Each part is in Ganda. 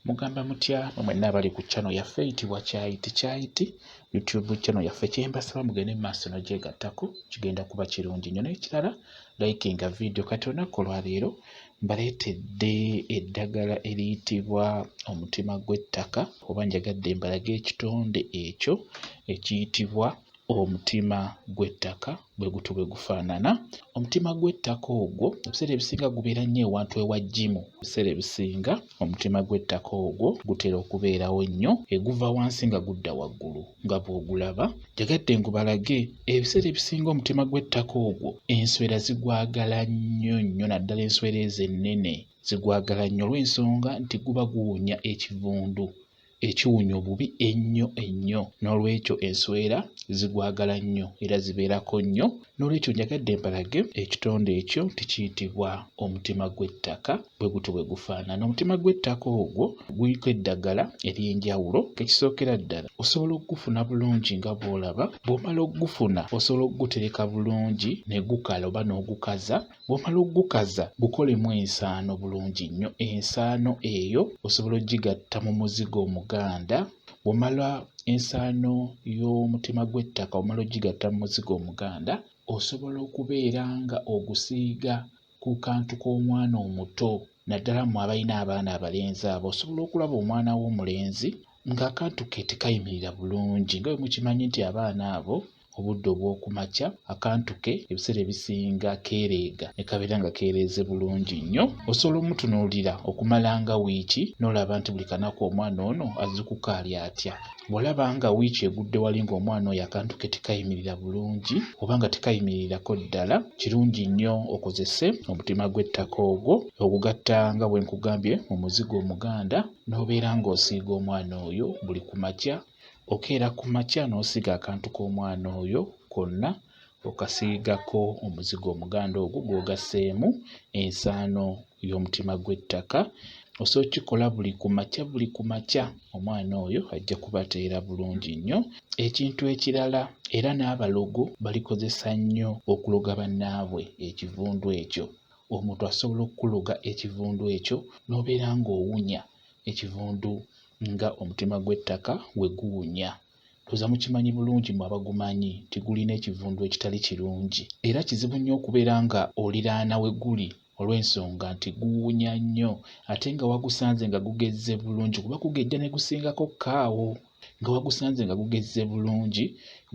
Mugamba mutya mwenna abali ku channel yaffe eyitibwa Kyayiti YouTube channel yaffe kyembasaba mugende mu maaso n'ogyegattako kigenda kuba kirungi nnyo n'ekirala likinga video kati olunaku olwaleero mbaleetedde eddagala eriyitibwa Omutima Gwe Taka oba njagadde mbalage ekitonde ekyo ekiyitibwa Omutima Gwe Taka bwe gufaanana. Omutima Gwe Taka ogwo ebiseera ebisinga gubeera nnyo ewantu ewaggimu. Ebiseera ebisinga omutima Gwe Taka ogwo gutera okubeerawo nnyo eguva wansi nga gudda waggulu nga bw'ogulaba. Njagadde ngubalage ebiseera ebisinga omutima Gwe Taka ogwo enswera zigwagala nnyo naddala enswera ezo ennene zigwagala nnyo olw'ensonga nti guba guwunya ekivundu ekiwunya obubi ennyo n'olwekyo enswera zigwagala nnyo era zibeerako nnyo. N'olwekyo njagadde mbalage ekitonde ekyo tikiyitibwa Omutima Gwe Taka bwe gufaanana. Omutima Gwe Taka ogwo guliko eddagala ery'enjawulo. Ekisookera ddala osobola okugufuna bulungi nga bw'olaba. Bw'omala okugufuna osobola okugutereka bulungi ne gukala oba n'ogukaza. Bw'omala okugukaza gukolemu ensaano bulungi nnyo. Ensaano eyo osobola ogigatta mu muzigo omuganda. Bw'omala ensaano y'Omutima Gwe Taka omala ogigatta mu muzigo omuganda osobola okubeera nga ogusiiga ku kantu k'omwana omuto naddala mu abalina abaana abalenzi abo. Osobola okulaba omwana w'omulenzi ng'akantu ke tekayimirira bulungi nga bwe mukimanyi nti abaana abo obudde obw'okumakya akantu ke ebiseera ebisinga keereega ne kabeera nga keereeze bulungi nnyo. Osobola omutunuulira okumala nga wiiki n'olaba nti buli kanaku omwana ono azzukuka ali atya. Bw'olaba nga wiiki egudde wali ng'omwana oyo akantu ke tekayimirira bulungi oba nga tekayimirirako ddala, kirungi nnyo okozese Omutima Gwe Taka ogwo ogugatta nga bwe nkugambye mu muzigo omuganda n'obeera ng'osiiga omwana oyo buli ku makya. Okeera ku makya n'osiiga akantu k'omwana oyo konna okasiigako omuzigo omuganda ogwo gw'ogasseemu ensaano y'Omutima Gwe Taka. Osobola okukikola buli ku makya omwana oyo ajja kubateera bulungi nnyo. Ekintu ekirala era n'abalogo balikozesa nnyo okuloga bannaabwe ekivundu ekyo. Omuntu asobola okuloga ekivundu ekyo n'obeera ng'owunya ekivundu nga Omutima Gwe Taka we guwunya. Tuza mukimanyi bulungi mu abagumanyi nti gulina ekivundu ekitali kirungi era kizibu nnyo okubeera nga oliraana we guli olw'ensonga nti guwunya nnyo ate nga wagusanze nga gugezze bulungi kuba gugejja ne gusingako kaawo. Nga wagusanze nga gugezze bulungi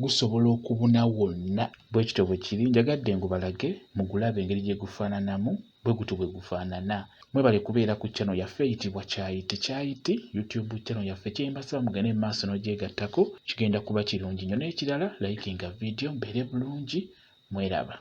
gusobola okubuna wonna. Bwe kityo bwe kiri. Njagadde ngubalage mugulabe engeri gye gufaananamu bwe gufaanana. Mwebale kubeera ku channel yaffe eyitibwa Kyayiti YouTube channel yaffe kyembasaba mugende mu maaso n'ogyegattako kigenda kuba kirungi nnyo. N'ekirala likinga video mbeere bulungi mweraba.